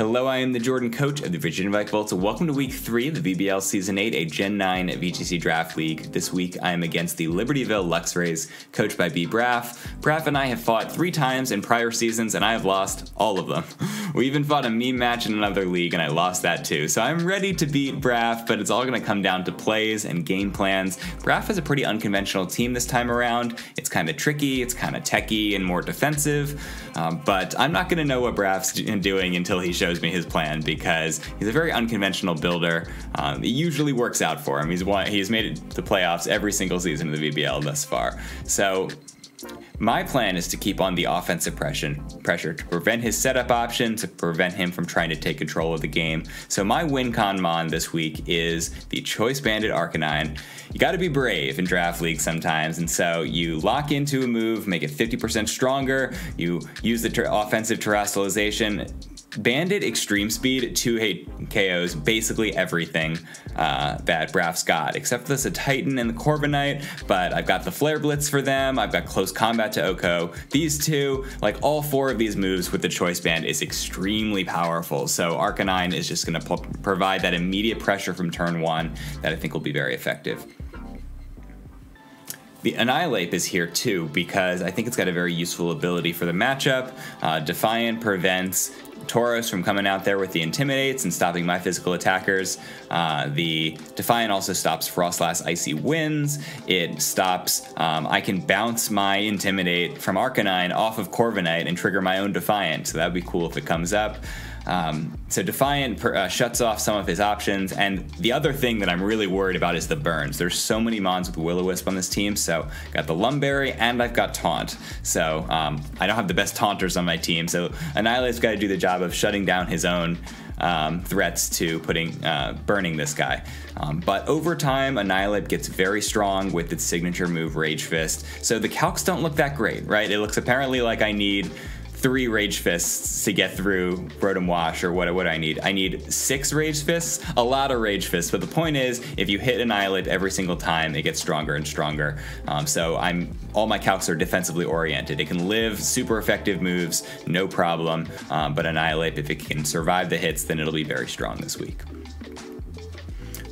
Hello, I am the Jordan coach of the Virginia Bike Volts. Welcome to week 3 of the VBL Season 8, a Gen 9 VGC Draft League. This week I am against the Libertyville Luxrays, coached by BBRAFF. Braff and I have fought 3 times in prior seasons, and I have lost all of them. We even fought a meme match in another league, and I lost that too. So I'm ready to beat Braff, but it's all going to come down to plays and game plans. Braff is a pretty unconventional team this time around. It's kind of tricky, it's kind of techy and more defensive, but I'm not going to know what Braff's doing until he shows me his plan, because he's a very unconventional builder. It usually works out for him. He's made it to playoffs every single season of the VBL thus far. So my plan is to keep on the offensive pressure to prevent his setup option, to prevent him from trying to take control of the game. So my win con mon this week is the Choice Banded Arcanine. You got to be brave in draft leagues sometimes, and so you lock into a move, make it 50% stronger, you use the offensive terrestrialization. Banded Extreme Speed 2-hit KOs basically everything that Braff's got, except for this Titan and the Corviknight, but I've got the Flare Blitz for them, I've got Close Combat to Oko. These two, like all 4 of these moves with the Choice Band, is extremely powerful, so Arcanine is just going to provide that immediate pressure from turn 1 that I think will be very effective. The Annihilate is here too, because I think it's got a very useful ability for the matchup. Defiant prevents Tauros from coming out there with the Intimidates and stopping my physical attackers. The Defiant also stops Frostlass Icy Winds. It stops, I can bounce my Intimidate from Arcanine off of Corviknight and trigger my own Defiant, so that would be cool if it comes up. So Defiant shuts off some of his options, and the other thing that I'm really worried about is the burns. There's so many mons with Will-O-Wisp on this team, so I've got the Lumberry and I've got Taunt. So I don't have the best taunters on my team, so Annihilate's got to do the job of shutting down his own threats to burning this guy. But over time, Annihilate gets very strong with its signature move, Rage Fist. So the calcs don't look that great, right? It looks apparently like I need 3 Rage Fists to get through Rotom Wash, or what do I need? I need 6 Rage Fists, a lot of Rage Fists, but the point is, if you hit Annihilate every single time, it gets stronger and stronger. So all my calcs are defensively oriented. It can live super effective moves, no problem, but Annihilate, if it can survive the hits, then it'll be very strong this week.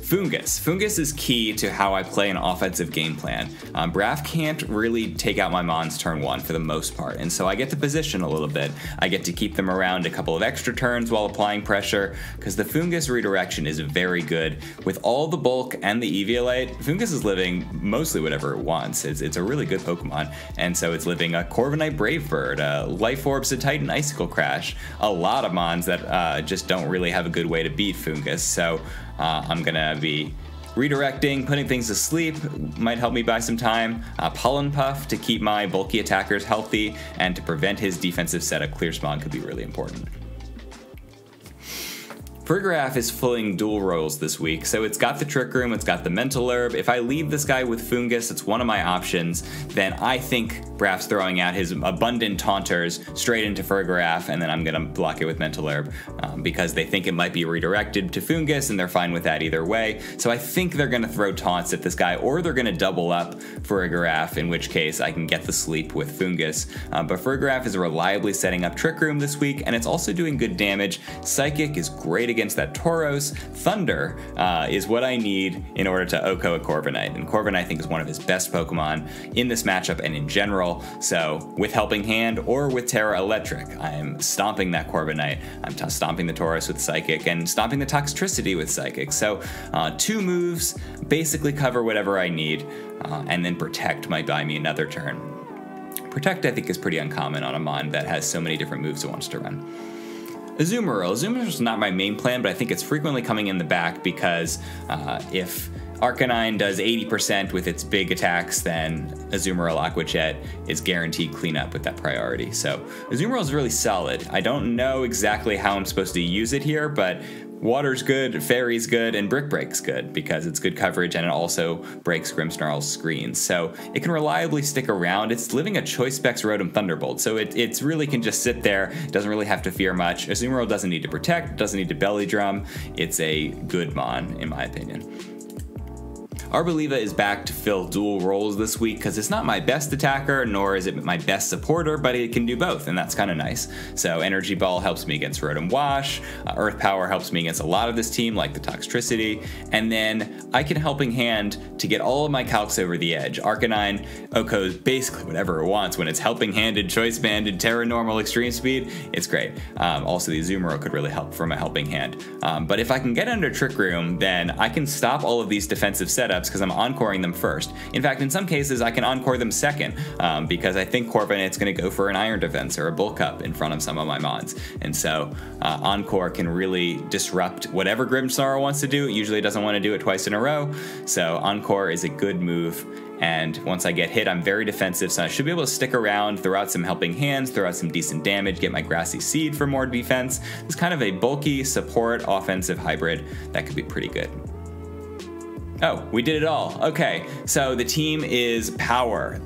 Foongus. Foongus is key to how I play an offensive game plan. Braff can't really take out my mons turn 1 for the most part, and so I get to position a little bit. I get to keep them around a couple of extra turns while applying pressure, because the Foongus redirection is very good. With all the bulk and the Eviolite, Foongus is living mostly whatever it wants. It's a really good Pokemon, and so it's living a Corviknight Brave Bird, a Life Orb Titan Icicle Crash, a lot of mons that just don't really have a good way to beat Foongus. So I'm gonna be redirecting, putting things to sleep, might help me buy some time. Pollen Puff to keep my bulky attackers healthy, and to prevent his defensive setup. Clear Spawn could be really important. BBRAFF is filling dual roles this week, so it's got the Trick Room, it's got the Mental Herb. If I leave this guy with Foongus, it's one of my options, then I think Braff's throwing out his abundant taunters straight into BBRAFF, and then I'm going to block it with Mental Herb, because they think it might be redirected to Foongus, and they're fine with that either way. So I think they're going to throw taunts at this guy, or they're going to double up BBRAFF, in which case I can get the sleep with Foongus. But BBRAFF is reliably setting up Trick Room this week, and it's also doing good damage. Psychic is great against that Tauros. Thunder is what I need in order to Oko a Corviknight, and Corviknight I think is one of his best Pokemon in this matchup and in general. So with Helping Hand or with Terra Electric, I am stomping that Corviknight. I'm stomping the Tauros with Psychic and stomping the Toxtricity with Psychic. So 2 moves basically cover whatever I need, and then Protect might buy me another turn. Protect I think is pretty uncommon on a mon that has so many different moves it wants to run. Azumarill. Azumarill is not my main plan, but I think it's frequently coming in the back, because if Arcanine does 80% with its big attacks, then Azumarill Aqua Jet is guaranteed cleanup with that priority. So Azumarill is really solid. I don't know exactly how I'm supposed to use it here, but Water's good, Fairy's good, and Brick Break's good, because it's good coverage and it also breaks Grimmsnarl's screens. So it can reliably stick around. It's living a Choice Specs Rotom Thunderbolt, so it really can just sit there. It doesn't really have to fear much. Azumarill doesn't need to protect, doesn't need to belly drum. It's a good mon, in my opinion. Arboliva is back to fill dual roles this week because it's not my best attacker, nor is it my best supporter, but it can do both, and that's kind of nice. So Energy Ball helps me against Rotom Wash, Earth Power helps me against a lot of this team, like the Toxtricity, and then I can Helping Hand to get all of my calcs over the edge. Arcanine OHKOs basically whatever it wants when it's Helping Handed, Choice Banded, Terra Normal, Extreme Speed. It's great. Also, the Azumarill could really help from a Helping Hand. But if I can get under Trick Room, then I can stop all of these defensive setups because I'm Encoring them first. In fact, in some cases, I can Encore them second because I think Corviknight's going to go for an Iron Defense or a Bulk Up in front of some of my mons. And so Encore can really disrupt whatever Grimmsnarl wants to do. It usually doesn't want to do it twice in a row. So Encore is a good move. And once I get hit, I'm very defensive, so I should be able to stick around, throw out some Helping Hands, throw out some decent damage, get my Grassy Seed for more defense. It's kind of a bulky support offensive hybrid that could be pretty good. Oh, we did it all. Okay, so the team is power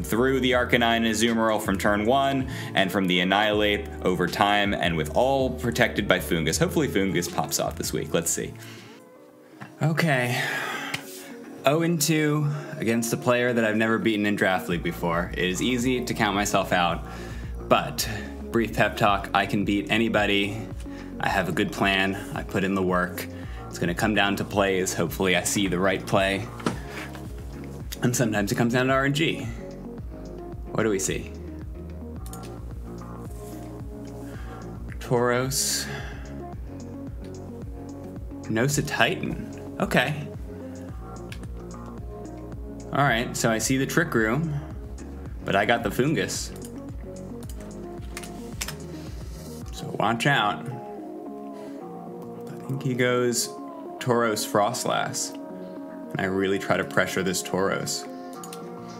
through the Arcanine and Azumarill from turn 1 and from the Annihilate over time, and with all protected by Foongus. Hopefully Foongus pops off this week. Let's see. Okay. 0-2 against a player that I've never beaten in Draft League before. It is easy to count myself out, but brief pep talk, I can beat anybody. I have a good plan. I put in the work. It's going to come down to plays. Hopefully I see the right play. And sometimes it comes down to RNG. What do we see? Tauros. Nosa Titan. Okay. Alright, so I see the Trick Room, but I got the Foongus. So watch out. I think he goes Tauros Frostlass, and I really try to pressure this Tauros.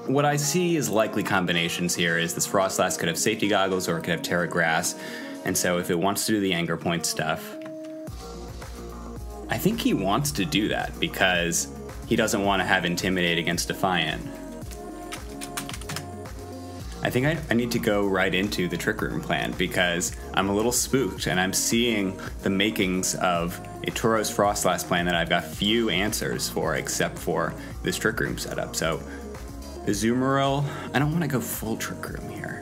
What I see is likely combinations here is this Frostlass could have Safety Goggles or it could have Terra Grass, and so if it wants to do the Anger Point stuff, I think he wants to do that because he doesn't want to have Intimidate against Defiant. I think I need to go right into the Trick Room plan because I'm a little spooked and I'm seeing the makings of a Tauros Frostlass plan that I've got few answers for except for this Trick Room setup. So Azumarill, I don't want to go full Trick Room here.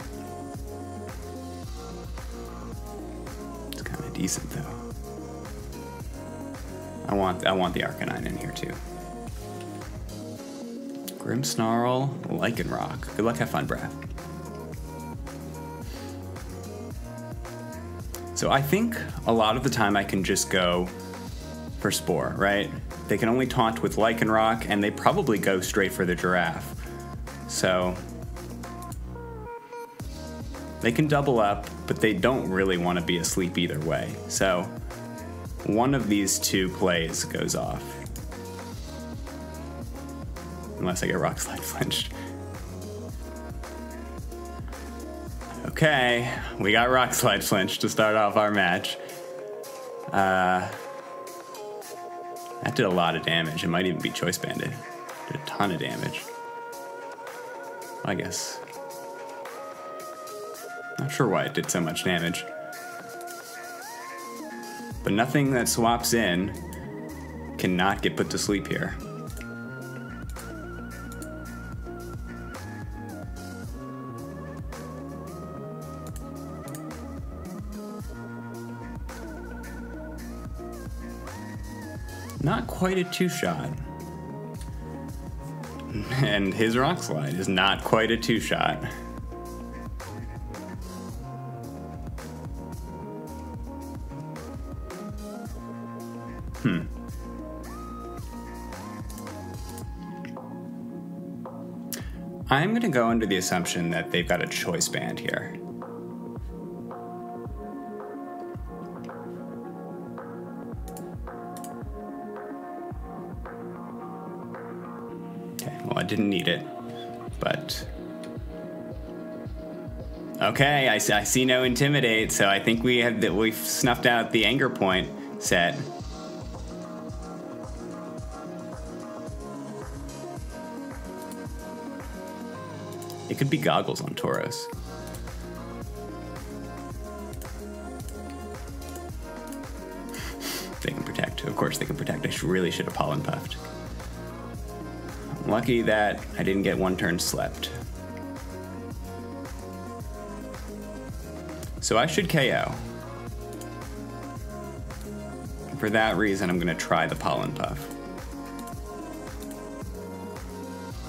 It's kind of decent though. I want the Arcanine in here too. Grimmsnarl, Lycanroc. Good luck, have fun, BBRAFF. So I think a lot of the time I can just go for Spore, right? They can only taunt with Lycanroc, and they probably go straight for the Giraffe. So they can double up, but they don't really want to be asleep either way. So one of these two plays goes off. Unless I get Rock Slide flinched. Okay, we got Rock Slide flinched to start off our match. That did a lot of damage. It might even be Choice Banded. Did a ton of damage. I guess. Not sure why it did so much damage. But nothing that swaps in cannot get put to sleep here. Not quite a two-shot. And his Rock Slide is not quite a two-shot. I'm going to go under the assumption that they've got a Choice Band here. Well, I didn't need it, but... Okay, I see no Intimidate, so I think we've snuffed out the Anger Point set. It could be Goggles on Tauros. They can protect. Of course they can protect. I really should have Pollen Puffed. Lucky that I didn't get one turn slept. So I should KO. For that reason, I'm gonna try the Pollen Puff.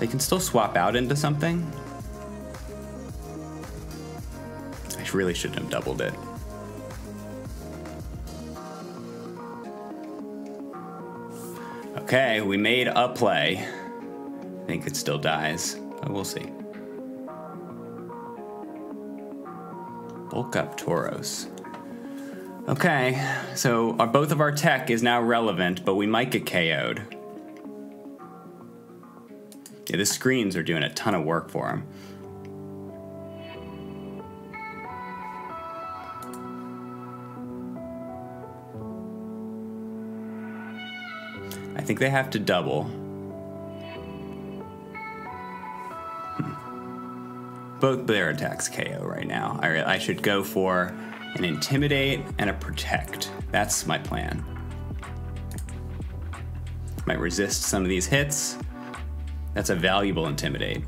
They can still swap out into something. I really shouldn't have doubled it. Okay, we made a play. I think it still dies, but we'll see. Bulk up Tauros. Okay, so both of our tech is now relevant, but we might get KO'd. Yeah, the screens are doing a ton of work for him. I think they have to double. Both their attacks KO right now. I should go for an Intimidate and a Protect. That's my plan. Might resist some of these hits. That's a valuable Intimidate.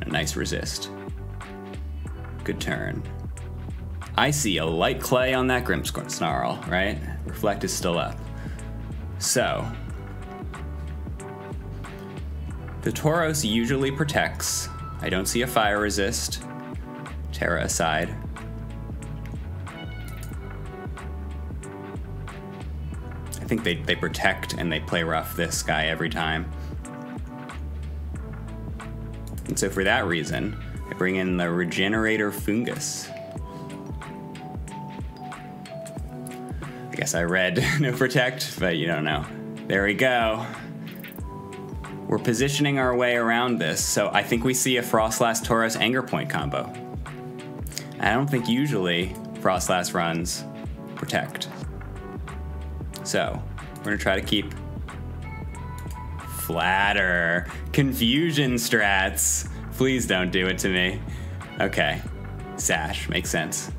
A nice resist. Good turn. I see a light clay on that Grimmsnarl, right? Reflect is still up. So, the Tauros usually protects. I don't see a fire resist. Terra aside. I think they protect and they play rough this guy every time. And so for that reason, I bring in the Regenerator Fungus. I guess I read no protect, but you don't know. There we go. We're positioning our way around this, so I think we see a Frostlass Tauros Anger Point combo. I don't think usually Frostlass runs protect. So, we're gonna try to keep Flatter. Confusion strats. Please don't do it to me. Okay, Sash, makes sense.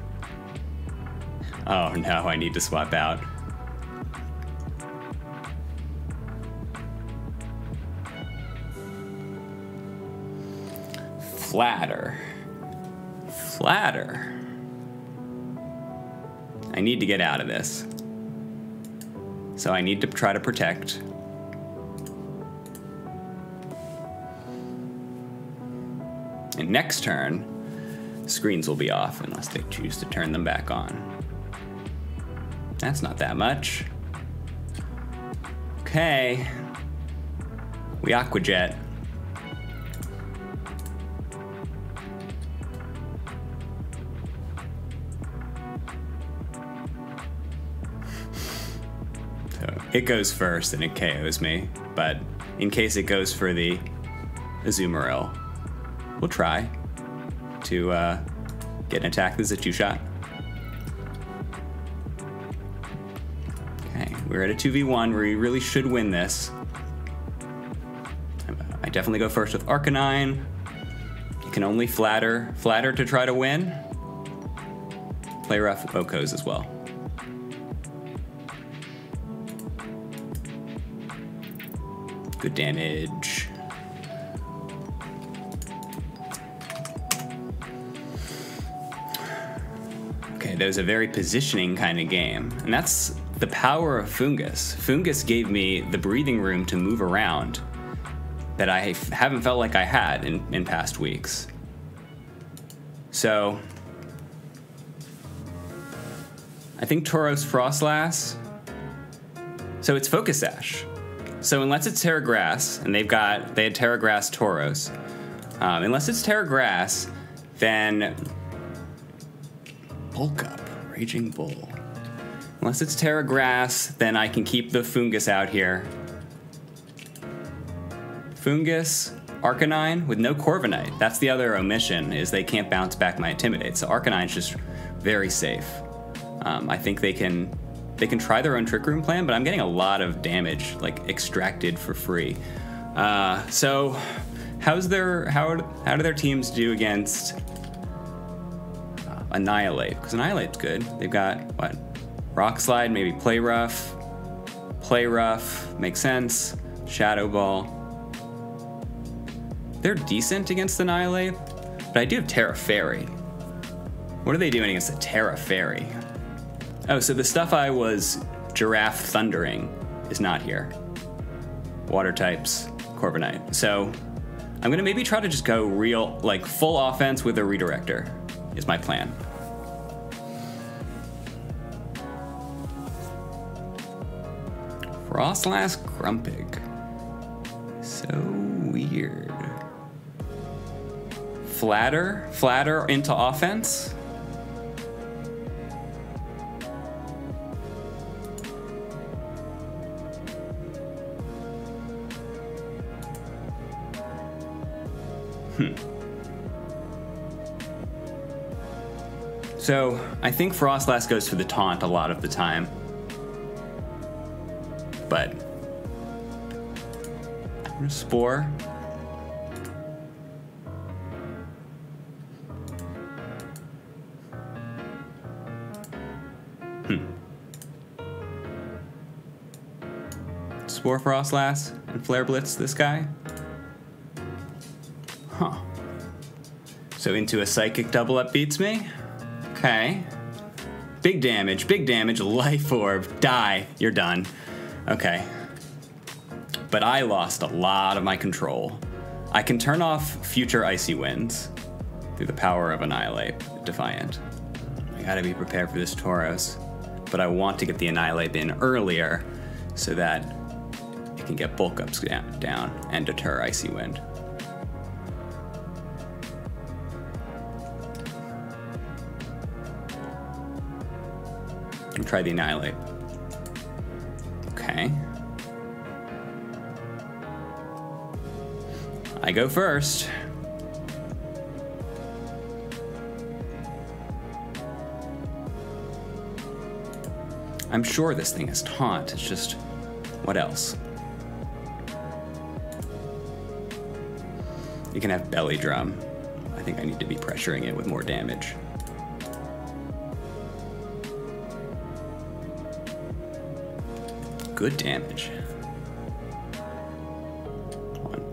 Oh no, I need to swap out. Flatter. Flatter. I need to get out of this. So I need to try to protect. And next turn, screens will be off unless they choose to turn them back on. That's not that much. Okay. We Aqua Jet. So it goes first and it KOs me, but in case it goes for the Azumarill, we'll try to get an attack. This is a 2-shot. Okay, we're at a 2v1 where we really should win this. I definitely go first with Arcanine. You can only flatter to try to win. Play rough Okos as well. Good damage. Okay, that was a very positioning kind of game. And that's the power of Fungus. Fungus gave me the breathing room to move around that I haven't felt like I had in past weeks. So, I think Tauros Frostlass, so it's Focus Sash. So unless it's Terra Grass, and they had Terra Grass Tauros, unless it's Terra Grass, then Bulk Up, Raging Bull. Unless it's Terra Grass, then I can keep the Fungus out here. Fungus, Arcanine with no Corviknight. That's the other omission, is they can't bounce back my Intimidate. So Arcanine's just very safe. I think they can try their own Trick Room plan, but I'm getting a lot of damage like extracted for free. So how do their teams do against Annihilate? Because Annihilate's good. They've got what? Rock Slide, maybe Play Rough. Play Rough makes sense. Shadow Ball. They're decent against Annihilate, but I do have Terra Fairy. What are they doing against the Terra Fairy? Oh, so the stuff I was Giraffe Thundering is not here. Water types, Corviknight. So I'm gonna maybe try to just go real, like full offense with a Redirector is my plan. Frostlass Grumpig. So weird. Flatter into offense. So I think Frostlass goes for the taunt a lot of the time. But I'm gonna Spore. Spore Frostlass and Flare Blitz this guy. Huh. So into a Psychic double up beats me? Okay. Big damage, Life Orb, die, you're done. Okay. But I lost a lot of my control. I can turn off future Icy Winds through the power of Annihilate, Defiant. I gotta be prepared for this Tauros, but I want to get the Annihilate in earlier so that it can get bulk ups down and deter Icy Wind. Try the Annihilate. Okay. I go first. I'm sure this thing is taunt, it's just, what else? You can have Belly Drum. I think I need to be pressuring it with more damage. Good damage. One.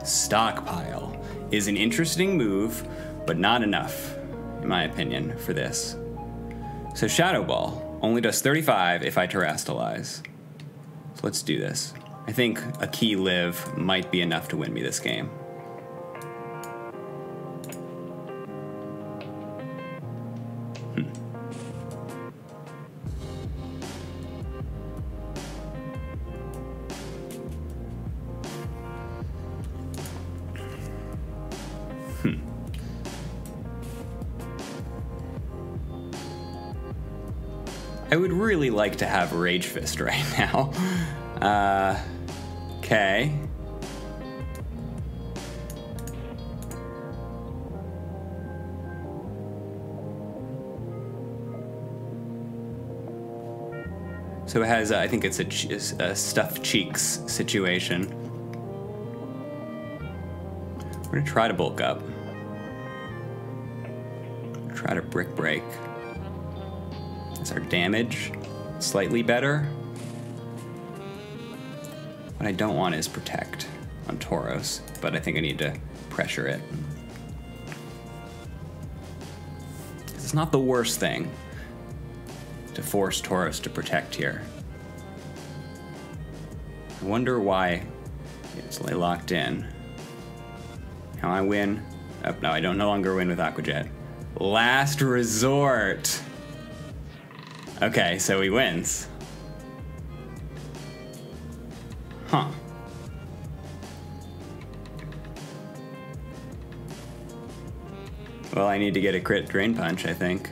Stockpile is an interesting move, but not enough, in my opinion, for this. So Shadow Ball only does 35 if I Terrastalize. So let's do this. I think a key live might be enough to win me this game. I would really like to have Rage Fist right now. Okay. So it has, I think it's a Stuffed Cheeks situation. We're gonna try to bulk up. Try to Brick Break. Is our damage slightly better? What I don't want is Protect on Tauros, but I think I need to pressure it. It's not the worst thing to force Tauros to protect here. I wonder why it's locked in. How I win? Oh, no, I don't no longer win with Aqua Jet. Last resort. Okay, so he wins. Huh. Well, I need to get a crit Drain Punch, I think.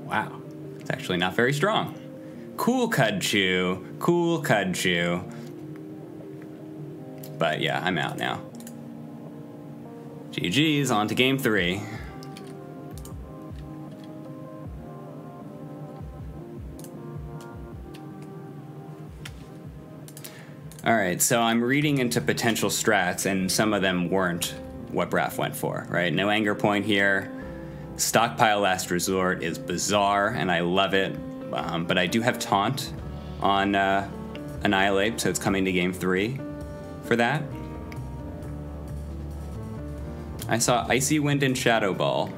Wow, it's actually not very strong. Cool Cudchew, cool Cudchew. But yeah, I'm out now. GG's, on to game 3. All right, so I'm reading into potential strats, and some of them weren't what BBRAFF went for, right? No anger point here. Stockpile Last Resort is bizarre, and I love it, but I do have Taunt on Annihilate, so it's coming to game 3 for that. I saw Icy Wind and Shadow Ball.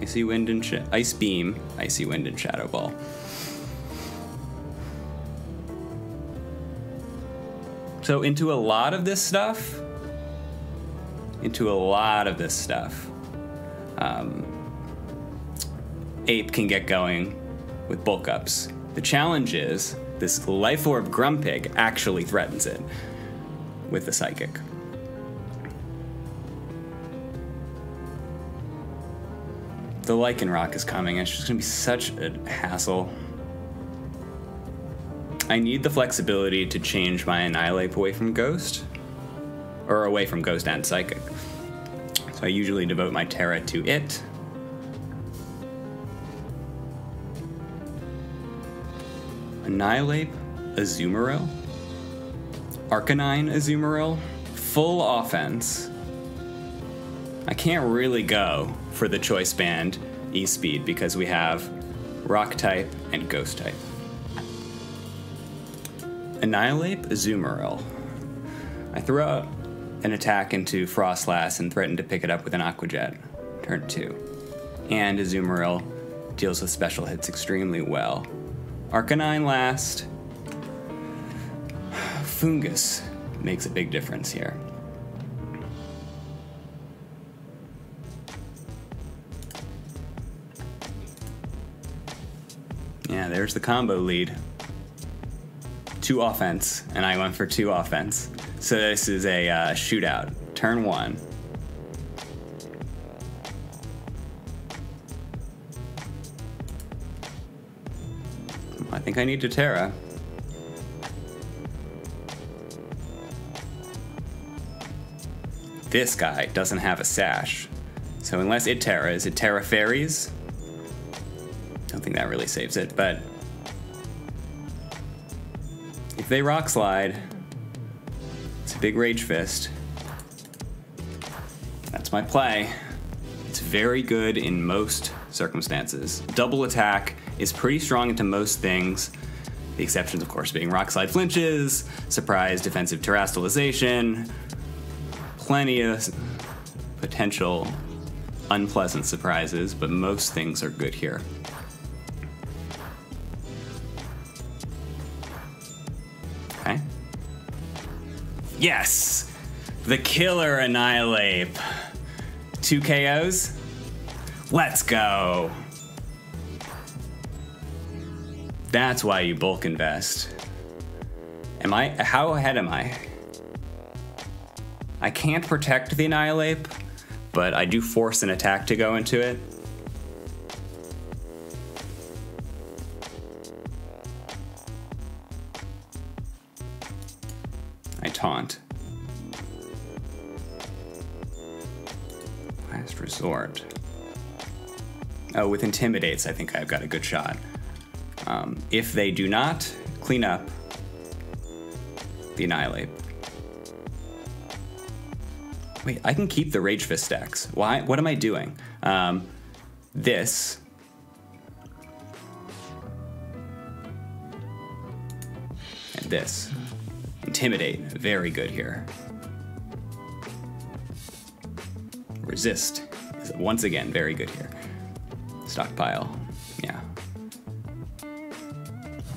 Icy Wind and Ice Beam, Icy Wind and Shadow Ball. So into a lot of this stuff, Ape can get going with bulk ups. The challenge is this Life Orb Grumpig actually threatens it with the Psychic. The Lycanroc is coming. It's just gonna be such a hassle. I need the flexibility to change my Annihilate away from Ghost, or away from Ghost and Psychic. So I usually devote my Terra to it. Annihilate Azumarill, Arcanine Azumarill, full offense. I can't really go for the Choice Band E-Speed because we have Rock type and Ghost type. Annihilate Azumarill. I throw out an attack into Frostlass and threaten to pick it up with an Aqua Jet. Turn 2. And Azumarill deals with special hits extremely well. Arcanine last. Fungus makes a big difference here. Yeah, there's the combo lead. 2 offense, and I went for 2 offense. So this is a shootout. Turn 1. I think I need to Terra. This guy doesn't have a Sash. So unless it Terra Fairies? Don't think that really saves it, but if they Rock Slide, it's a big Rage Fist. That's my play. It's very good in most circumstances. Double attack is pretty strong into most things. The exceptions, of course, being Rock Slide flinches, surprise defensive terastallization, plenty of potential unpleasant surprises, but most things are good here. Okay. Yes! The killer Annihilate. 2 KOs? Let's go! That's why you bulk invest. How ahead am I? I can't protect the Annihilate, but I do force an attack to go into it. I taunt. Last resort. Oh, with Intimidates, I think I've got a good shot. If they do not clean up the Annihilate. Wait, I can keep the Rage Fist stacks. Why? What am I doing? This. And this. Intimidate, very good here. Resist is once again very good here. Stockpile, yeah.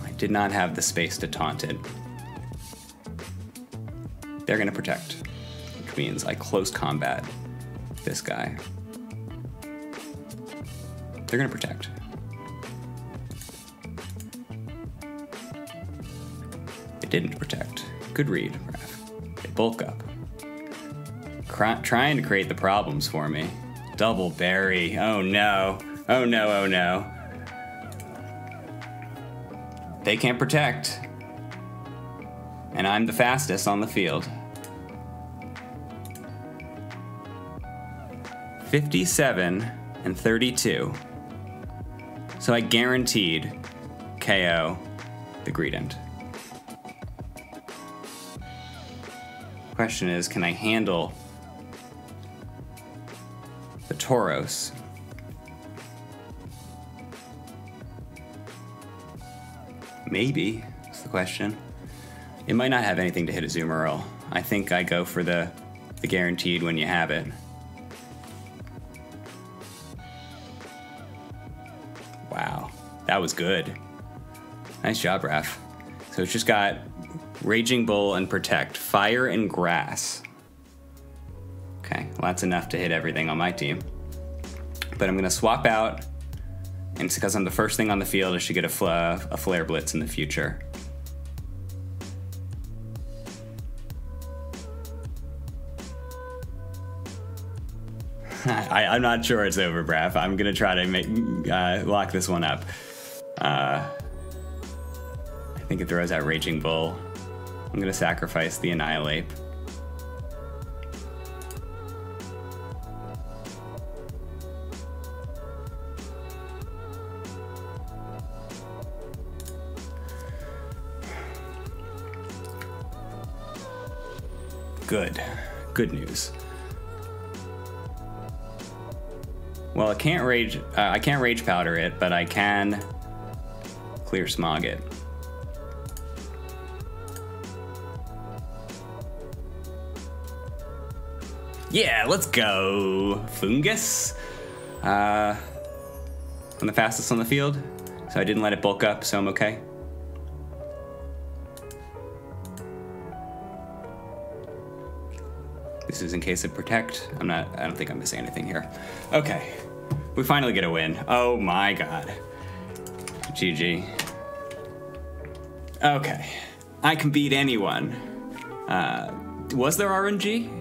I did not have the space to taunt it. They're gonna protect, which means I close combat this guy. They're gonna protect. They didn't protect. Good read, BBRAFF. They bulk up. Trying to create the problems for me. Double berry. Oh no. Oh no, oh no. They can't protect. And I'm the fastest on the field. 57 and 32. So I guaranteed KO the Greedent. Question is, can I handle the Tauros? Maybe, is the question. It might not have anything to hit a Azumarill. I think I go for the guaranteed when you have it. Wow, that was good. Nice job, BBRAFF. So it's just got Raging Bull and Protect, Fire and Grass. Okay, well that's enough to hit everything on my team. But I'm gonna swap out, and it's because I'm the first thing on the field, I should get a Flare Blitz in the future. I'm not sure it's over, BBRAFF. I'm gonna try to lock this one up. I think it throws out Raging Bull. I'm gonna sacrifice the Annihilate. Good news. Well, I can't rage powder it, but I can clear smog it. Yeah, let's go. Fungus. I'm the fastest on the field, so I didn't let it bulk up, so I'm okay. This is in case of Protect. I don't think I'm missing anything here. Okay, we finally get a win. Oh my God. GG. Okay, I can beat anyone. Was there RNG?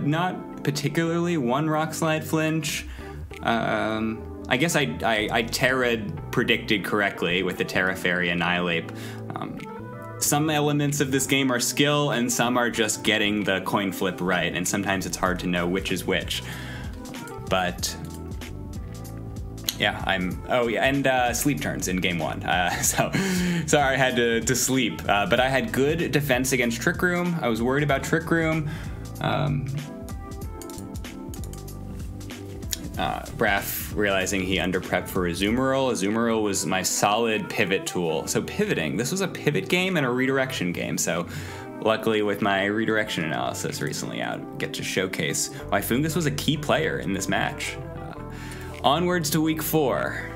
Not particularly. One Rock Slide flinch. I guess I Terra predicted correctly with the Terra Fairy Annihilate. Some elements of this game are skill and some are just getting the coin flip right, and sometimes it's hard to know which is which. But yeah, oh yeah, and sleep turns in game one. So sorry I had to sleep, but I had good defense against Trick Room. I was worried about Trick Room. BBRAFF realizing he under-prepped for Azumarill. Azumarill was my solid pivot tool. So pivoting, this was a pivot game and a redirection game. So luckily with my redirection analysis recently out, get to showcase why Fungus was a key player in this match. Onwards to week 4.